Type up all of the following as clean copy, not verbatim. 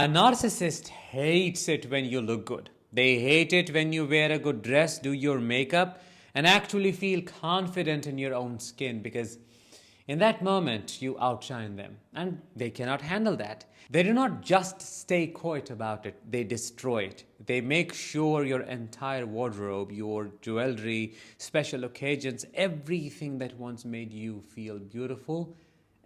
A narcissist hates it when you look good. They hate it when you wear a good dress, do your makeup, and actually feel confident in your own skin, because in that moment you outshine them and they cannot handle that. They do not just stay quiet about it, they destroy it. They make sure your entire wardrobe, your jewelry, special occasions, everything that once made you feel beautiful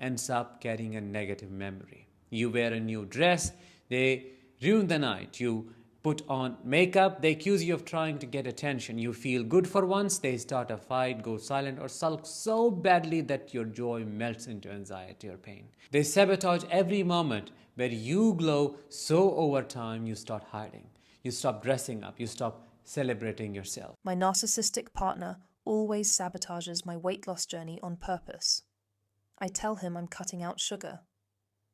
ends up carrying a negative memory. You wear a new dress, they ruin the night. You put on makeup, they accuse you of trying to get attention. You feel good for once, they start a fight, go silent, or sulk so badly that your joy melts into anxiety or pain. They sabotage every moment where you glow, so over time you start hiding. You stop dressing up, you stop celebrating yourself. My narcissistic partner always sabotages my weight loss journey on purpose. I tell him I'm cutting out sugar.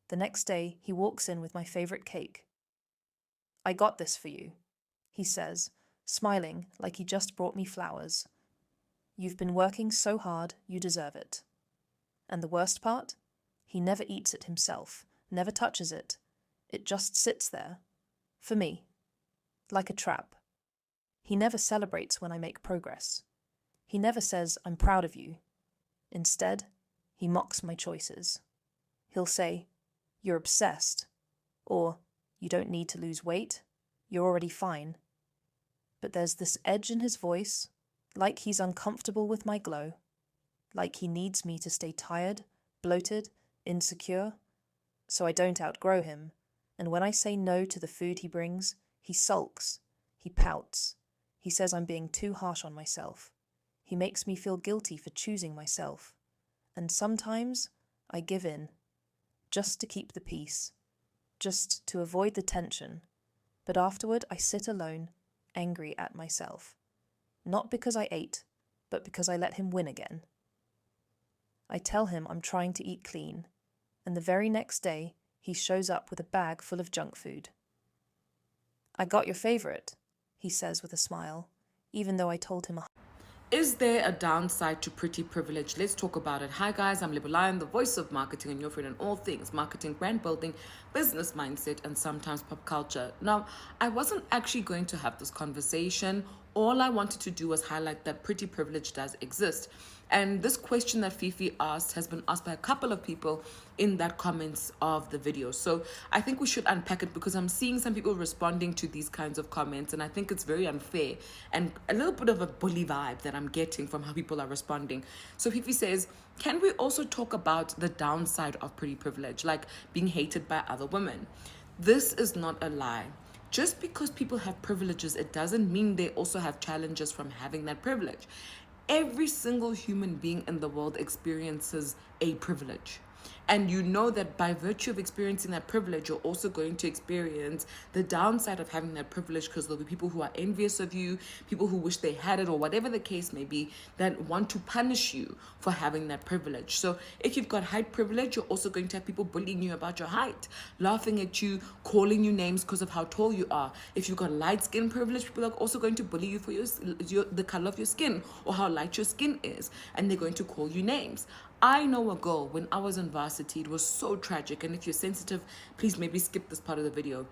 The next day, he walks in with my favorite cake. "I got this for you," he says, smiling like he just brought me flowers. "You've been working so hard, you deserve it." And the worst part? He never eats it himself, never touches it. It just sits there, for me, like a trap. He never celebrates when I make progress. He never says, "I'm proud of you." Instead, he mocks my choices. He'll say, "You're obsessed," or "You don't need to lose weight, you're already fine." But there's this edge in his voice, like he's uncomfortable with my glow, like he needs me to stay tired, bloated, insecure, so I don't outgrow him. And when I say no to the food he brings, he sulks, he pouts, he says I'm being too harsh on myself. He makes me feel guilty for choosing myself. And sometimes I give in, just to keep the peace, just to avoid the tension. But afterward I sit alone, angry at myself. Not because I ate, but because I let him win again. I tell him I'm trying to eat clean, and the very next day he shows up with a bag full of junk food. "I got your favorite," he says with a smile, even though I told him Is there a downside to pretty privilege? Let's talk about it. Hi guys, I'm Lion, the voice of marketing and your friend in all things marketing, brand building, business mindset, and sometimes pop culture. Now, I wasn't actually going to have this conversation. All I wanted to do was highlight that pretty privilege does exist. And this question that Fifi asked has been asked by a couple of people in that comments of the video. So I think we should unpack it, because I'm seeing some people responding to these kinds of comments, and I think it's very unfair and a little bit of a bully vibe that I'm getting from how people are responding. So Fifi says, can we also talk about the downside of pretty privilege, like being hated by other women? This is not a lie. Just because people have privileges, it doesn't mean they also have challenges from having that privilege. Every single human being in the world experiences a privilege. And you know that by virtue of experiencing that privilege, you're also going to experience the downside of having that privilege, because there'll be people who are envious of you, people who wish they had it, or whatever the case may be, that want to punish you for having that privilege. So if you've got height privilege, you're also going to have people bullying you about your height, laughing at you, calling you names because of how tall you are. If you've got light skin privilege, people are also going to bully you for the color of your skin or how light your skin is, and they're going to call you names. I know a girl, when I was in varsity, it was so tragic, and if you're sensitive, please maybe skip this part of the video.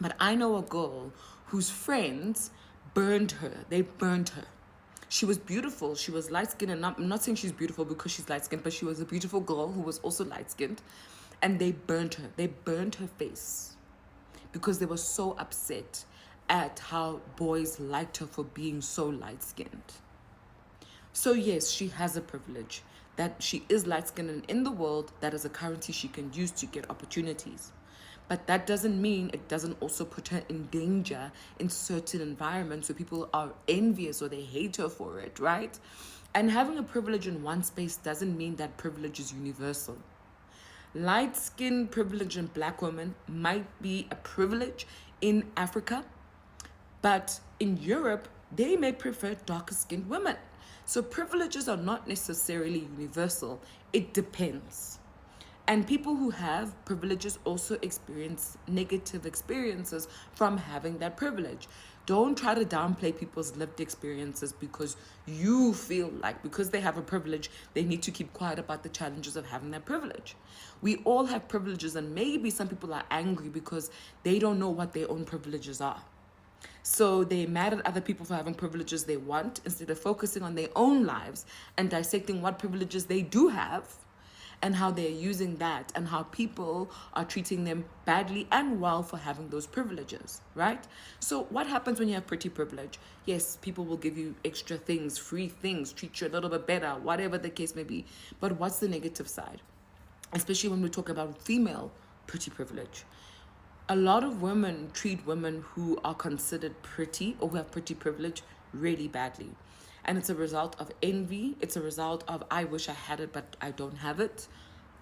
But I know a girl whose friends burned her. They burned her. She was beautiful. She was light-skinned, and I'm not saying she's beautiful because she's light-skinned, but she was a beautiful girl who was also light-skinned, and they burned her. They burned her face because they were so upset at how boys liked her for being so light-skinned. So yes, she has a privilege, that she is light-skinned, and in the world, that is a currency she can use to get opportunities. But that doesn't mean it doesn't also put her in danger in certain environments where people are envious or they hate her for it, right? And having a privilege in one space doesn't mean that privilege is universal. Light-skinned privilege in Black women might be a privilege in Africa, but in Europe, they may prefer darker-skinned women. So privileges are not necessarily universal. It depends. And people who have privileges also experience negative experiences from having that privilege. Don't try to downplay people's lived experiences because you feel like because they have a privilege, they need to keep quiet about the challenges of having that privilege. We all have privileges, and maybe some people are angry because they don't know what their own privileges are. So they're mad at other people for having privileges they want instead of focusing on their own lives and dissecting what privileges they do have and how they're using that and how people are treating them badly and well for having those privileges, right? So what happens when you have pretty privilege? Yes, people will give you extra things, free things, treat you a little bit better, whatever the case may be. But what's the negative side? Especially when we talk about female pretty privilege. A lot of women treat women who are considered pretty or who have pretty privilege really badly. And it's a result of envy. It's a result of, I wish I had it, but I don't have it.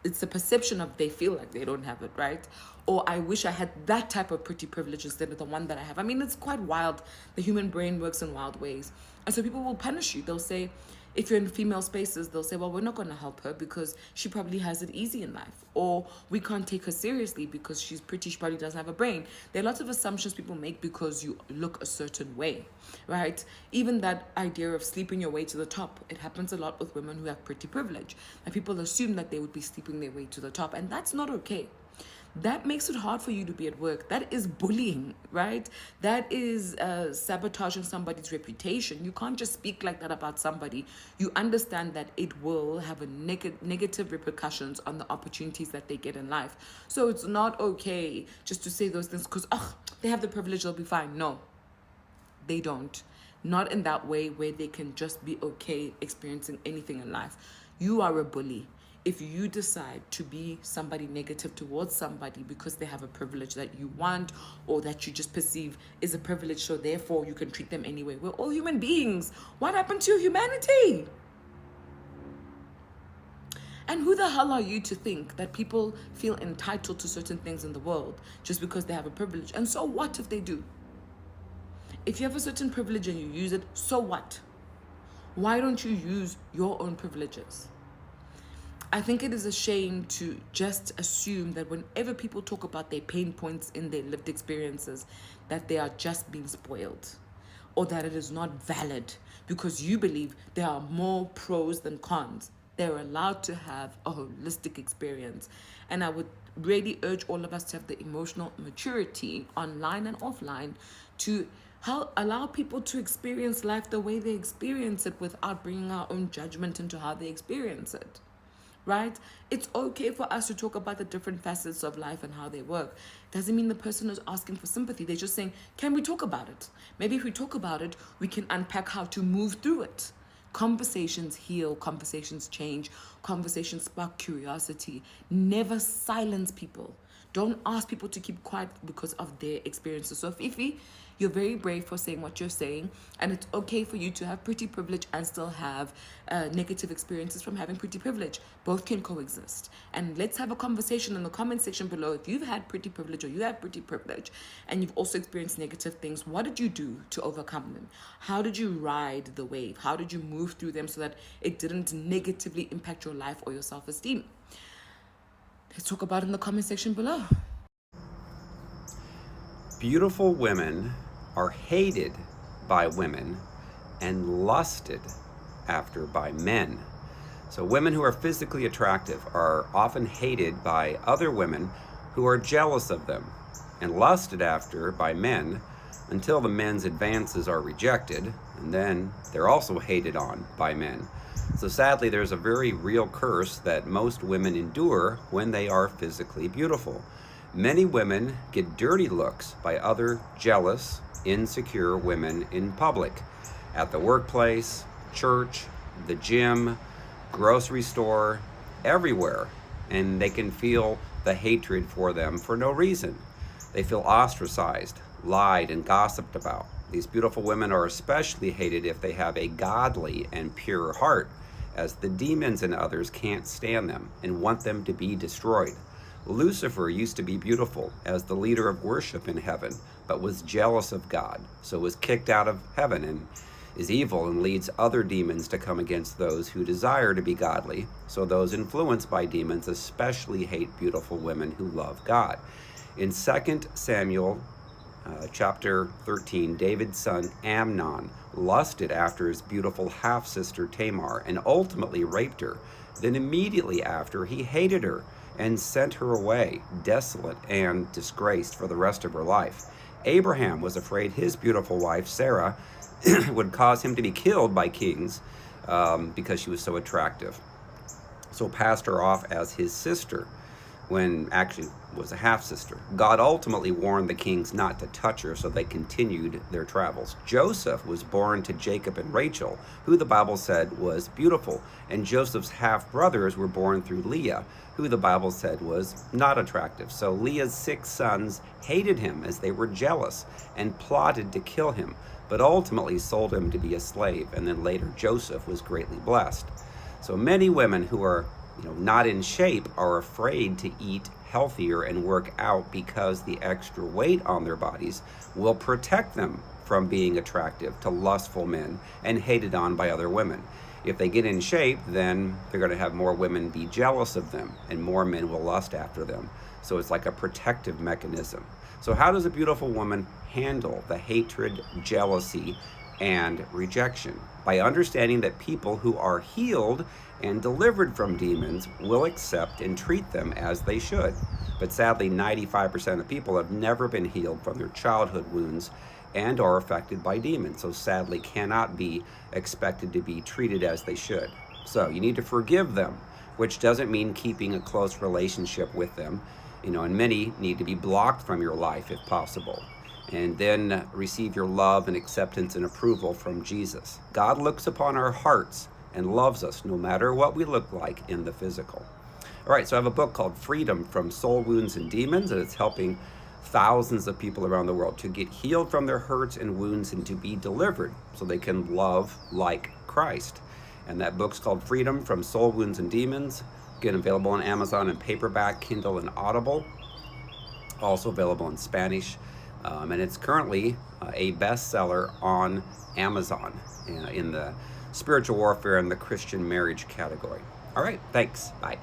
It's the perception of they feel like they don't have it, right? Or I wish I had that type of pretty privilege instead of the one that I have. I mean, it's quite wild. The human brain works in wild ways. And so people will punish you. They'll say, if you're in female spaces, they'll say, well, we're not going to help her because she probably has it easy in life. Or we can't take her seriously because she's pretty, she probably doesn't have a brain. There are lots of assumptions people make because you look a certain way, right? Even that idea of sleeping your way to the top, it happens a lot with women who have pretty privilege. And people assume that they would be sleeping their way to the top, and that's not okay. That makes it hard for you to be at work. That is bullying, right? That is sabotaging somebody's reputation. You can't just speak like that about somebody. You understand that it will have a negative repercussions on the opportunities that they get in life. So it's not okay just to say those things because, they have the privilege, they'll be fine. No, they don't. Not in that way where they can just be okay experiencing anything in life. You are a bully if you decide to be somebody negative towards somebody because they have a privilege that you want or that you just perceive is a privilege, so therefore you can treat them anyway. We're all human beings. What happened to your humanity? And who the hell are you to think that people feel entitled to certain things in the world just because they have a privilege? And so what if they do? If you have a certain privilege and you use it, so what? Why don't you use your own privileges? I think it is a shame to just assume that whenever people talk about their pain points in their lived experiences, that they are just being spoiled or that it is not valid because you believe there are more pros than cons. They're allowed to have a holistic experience. And I would really urge all of us to have the emotional maturity online and offline to allow people to experience life the way they experience it without bringing our own judgment into how they experience it. Right? It's okay for us to talk about the different facets of life and how they work. Doesn't mean the person is asking for sympathy. They're just saying, can we talk about it? Maybe if we talk about it, we can unpack how to move through it. Conversations heal, conversations change, conversations spark curiosity. Never silence people. Don't ask people to keep quiet because of their experiences. So Fifi, you're very brave for saying what you're saying, and it's okay for you to have pretty privilege and still have negative experiences from having pretty privilege. Both can coexist. And let's have a conversation in the comment section below. If you've had pretty privilege or you have pretty privilege and you've also experienced negative things, what did you do to overcome them? How did you ride the wave? How did you move through them so that it didn't negatively impact your life or your self-esteem? Let's talk about it in the comment section below. Beautiful women are hated by women and lusted after by men. So women who are physically attractive are often hated by other women who are jealous of them and lusted after by men until the men's advances are rejected, and then they're also hated on by men. So sadly, there's a very real curse that most women endure when they are physically beautiful. Many women get dirty looks by other jealous, insecure women in public, at the workplace, church, the gym, grocery store, everywhere, and they can feel the hatred for them for no reason. They feel ostracized, lied, and gossiped about. These beautiful women are especially hated if they have a godly and pure heart, as the demons and others can't stand them and want them to be destroyed. Lucifer used to be beautiful as the leader of worship in heaven, but was jealous of God, so was kicked out of heaven, and is evil and leads other demons to come against those who desire to be godly. So those influenced by demons especially hate beautiful women who love God. In 2 Samuel chapter 13, David's son Amnon lusted after his beautiful half-sister Tamar and ultimately raped her. Then immediately after, he hated her and sent her away, desolate and disgraced for the rest of her life. Abraham was afraid his beautiful wife, Sarah, would cause him to be killed by kings because she was so attractive. So passed her off as his sister, when actually was a half-sister. God ultimately warned the kings not to touch her, so they continued their travels. Joseph was born to Jacob and Rachel, who the Bible said was beautiful, and Joseph's half-brothers were born through Leah, who the Bible said was not attractive. So Leah's 6 sons hated him as they were jealous and plotted to kill him, but ultimately sold him to be a slave, and then later Joseph was greatly blessed. So many women who are not in shape are afraid to eat healthier and work out because the extra weight on their bodies will protect them from being attractive to lustful men and hated on by other women. If they get in shape, then they're going to have more women be jealous of them and more men will lust after them. So it's like a protective mechanism. So how does a beautiful woman handle the hatred, jealousy, and rejection? By understanding that people who are healed and delivered from demons will accept and treat them as they should. But sadly, 95% of people have never been healed from their childhood wounds and are affected by demons, so sadly cannot be expected to be treated as they should. So you need to forgive them, which doesn't mean keeping a close relationship with them, and many need to be blocked from your life if possible. And then receive your love and acceptance and approval from Jesus. God looks upon our hearts and loves us no matter what we look like in the physical. All right, so I have a book called Freedom from Soul Wounds and Demons, and it's helping thousands of people around the world to get healed from their hurts and wounds and to be delivered so they can love like Christ. And that book's called Freedom from Soul Wounds and Demons. Again, available on Amazon in paperback, Kindle, and Audible. Also available in Spanish. And it's currently a bestseller on Amazon in the spiritual warfare and the Christian marriage category. All right, thanks. Bye.